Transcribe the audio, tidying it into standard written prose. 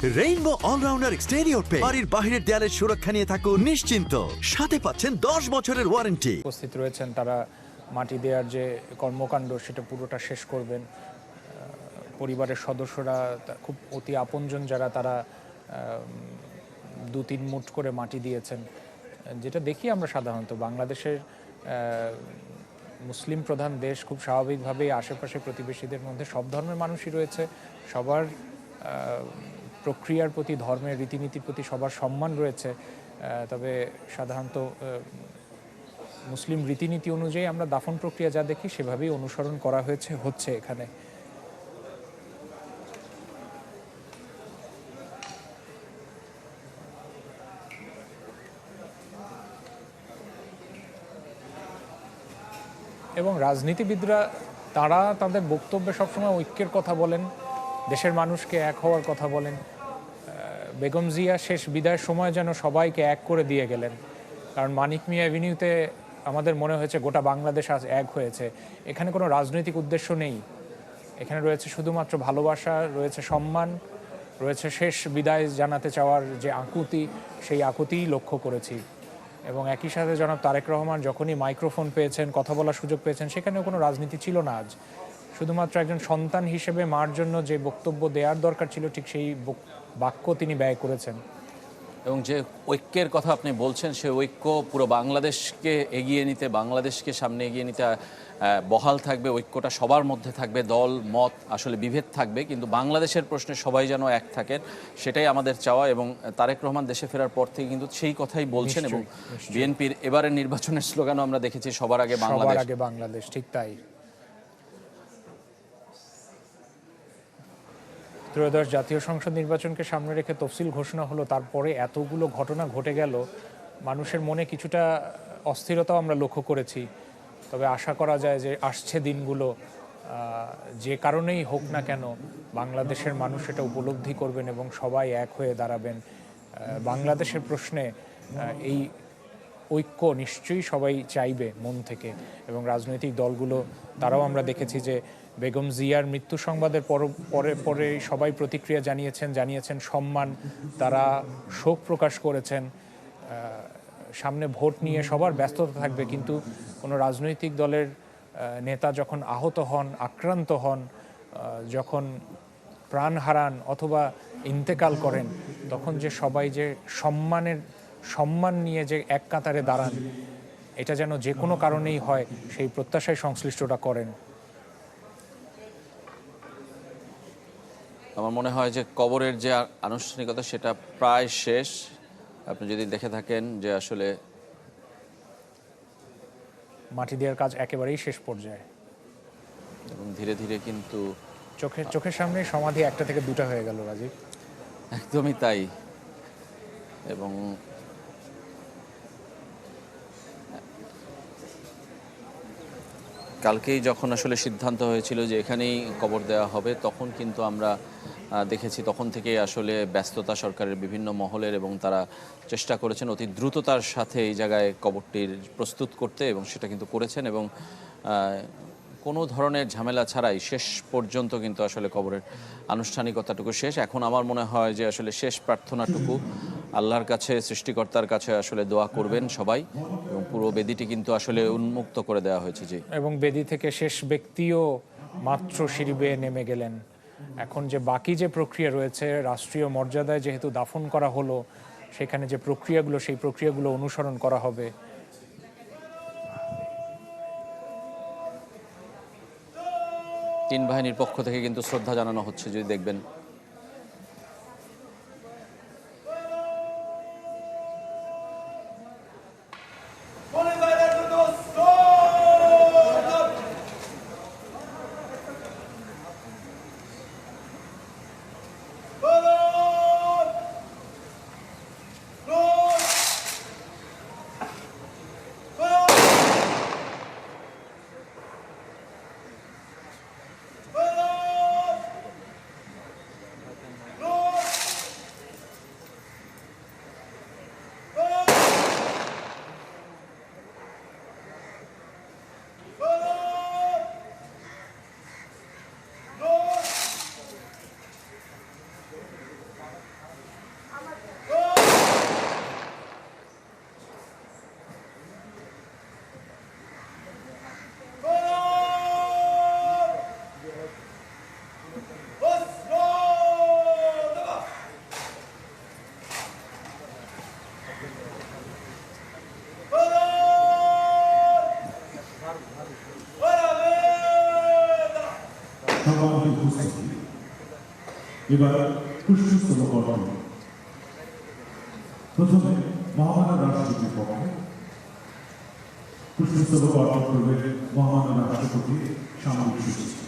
Rainbow allrounder exterior paint বাড়ির বাহিরের দেয়ালের সুরক্ষা নিয়ে থাকুন নিশ্চিন্ত, সাথে পাচ্ছেন 10 বছরের ওয়ারেন্টি। উপস্থিত রয়েছেন তারা মাটি দেওয়ার যে কর্মকাণ্ড সেটা পুরোটা শেষ করবেন। পরিবারের সদস্যরা খুব অতি আপনজন যারা, তারা 2-3 মুঠ করে মাটি দিয়েছেন। যেটা দেখি আমরা সাধারণত বাংলাদেশের মুসলিম প্রধান দেশ, খুব স্বাভাবিকভাবেই আশেপাশে প্রতিবেশীদের মধ্যে সব ধর্মের মানুষই রয়েছে, সবার প্রক্রিয়ার প্রতি, ধর্মের রীতিনীতির প্রতি সবার সম্মান রয়েছে। তবে সাধারণত মুসলিম রীতিনীতি অনুযায়ী আমরা দাফন প্রক্রিয়া যা দেখি সেভাবেই অনুসরণ করা হচ্ছে এখানে। এবং রাজনীতিবিদরা তারা তাদের বক্তব্যে সবসময় ঐক্যের কথা বলেন, দেশের মানুষকে এক হওয়ার কথা বলেন। বেগম জিয়া শেষ বিদায়ের সময় যেন সবাইকে এক করে দিয়ে গেলেন, কারণ মানিক মিয়া অ্যাভিনিউতে আমাদের মনে হয়েছে গোটা বাংলাদেশ আজ এক হয়েছে। এখানে কোনো রাজনৈতিক উদ্দেশ্য নেই, এখানে রয়েছে শুধুমাত্র ভালোবাসা, রয়েছে সম্মান, রয়েছে শেষ বিদায় জানাতে চাওয়ার যে আকুতি, সেই আকুতিই লক্ষ্য করেছি। এবং একই সাথে জনাব তারেক রহমান যখনই মাইক্রোফোন পেয়েছেন, কথা বলার সুযোগ পেয়েছেন, সেখানেও কোনো রাজনীতি ছিল না আজ। শুধুমাত্র একজন সন্তান হিসেবে মার জন্য যে বক্তব্য দেওয়ার দরকার ছিল, ঠিক সেই বাক্য তিনি ব্যয় করেছেন। এবং যে ঐক্যের কথা আপনি বলছেন, সে ঐক্য পুরো বাংলাদেশকে এগিয়ে নিতে, বাংলাদেশকে সামনে এগিয়ে নিতে বহাল থাকবে। ঐক্যটা সবার মধ্যে থাকবে, দল মত আসলে বিভেদ থাকবে, কিন্তু বাংলাদেশের প্রশ্নে সবাই যেন এক থাকেন, সেটাই আমাদের চাওয়া। এবং তারেক রহমান দেশে ফেরার পর থেকে কিন্তু সেই কথাই বলছেন। এবং বিএনপির এবারের নির্বাচনের স্লোগানও আমরা দেখেছি, সবার আগে বাংলাদেশ। ঠিক তাই। ত্রয়োদশ জাতীয় সংসদ নির্বাচনকে সামনে রেখে তফসিল ঘোষণা হলো, তারপরে এতগুলো ঘটনা ঘটে গেল, মানুষের মনে কিছুটা অস্থিরতাও আমরা লক্ষ্য করেছি। তবে আশা করা যায় যে আসছে দিনগুলো যে কারণেই হোক না কেন, বাংলাদেশের মানুষ এটা উপলব্ধি করবেন এবং সবাই এক হয়ে দাঁড়াবেন। বাংলাদেশের প্রশ্নে এই ঐক্য নিশ্চয়ই সবাই চাইবে মন থেকে। এবং রাজনৈতিক দলগুলো তারাও আমরা দেখেছি যে বেগম জিয়ার মৃত্যু সংবাদের পরে সবাই প্রতিক্রিয়া জানিয়েছেন সম্মান, তারা শোক প্রকাশ করেছেন। সামনে ভোট নিয়ে সবার ব্যস্ততা থাকবে, কিন্তু কোনো রাজনৈতিক দলের নেতা যখন আহত হন, আক্রান্ত হন, যখন প্রাণ হারান অথবা ইন্তেকাল করেন, তখন যে সবাই যে সম্মান নিয়ে যে এক কাতারে দাঁড়ান, এটা যেন যে কোনো কারণেই হয়, সেই প্রত্যাশায় সংশ্লিষ্টরা করেন। আমার মনে হয় যে কবরের যে আনুষ্ঠানিকতা সেটা প্রায় শেষ। আপনি যদি দেখে থাকেন যে আসলে মাটি দেওয়ার কাজ একেবারেই শেষ পর্যায়ে, এবং ধীরে ধীরে কিন্তু চোখের সামনে সমাধি 1টা থেকে 2টা হয়ে গেল রাজীব। একদমই তাই। এবং কালকেই যখন আসলে সিদ্ধান্ত হয়েছিল যে এখানেই কবর দেওয়া হবে, তখন কিন্তু আমরা দেখেছি তখন থেকেই আসলে ব্যস্ততা সরকারের বিভিন্ন মহলের, এবং তারা চেষ্টা করেছেন অতি দ্রুততার সাথে এই জায়গায় কবরটির প্রস্তুত করতে, এবং সেটা কিন্তু করেছেন। এবং কোনো ধরনের ঝামেলা ছাড়াই শেষ পর্যন্ত কিন্তু আসলে কবরের আনুষ্ঠানিকতাটুকু শেষ। এখন আমার মনে হয় যে আসলে শেষ প্রার্থনাটুকু আল্লাহর কাছে, সৃষ্টিকর্তার কাছে আসলে দোয়া করবেন সবাই, এবং পুরো বেদিটি কিন্তু আসলে উন্মুক্ত করে দেওয়া হয়েছে। জি, এবং বেদি থেকে শেষ ব্যক্তিও মাত্র সিঁড়ি বেয়ে নেমে গেলেন। এখন যে বাকি যে প্রক্রিয়া রয়েছে, রাষ্ট্রীয় মর্যাদায় যেহেতু দাফন করা হলো, সেখানে যে প্রক্রিয়াগুলো, সেই প্রক্রিয়াগুলো অনুসরণ করা হবে। তিন বাহিনীর পক্ষ থেকে কিন্তু শ্রদ্ধা জানানো হচ্ছে, যদি দেখবেন। সম্মানিত উপস্থিতি, এবার পুষ্পস্তবক অর্পণ। প্রথমে মহামান্য রাষ্ট্রপতির পক্ষে পুষ্পস্তবক অর্পণ করবে মহামান্য রাষ্ট্রপতি সামরিক সচিব।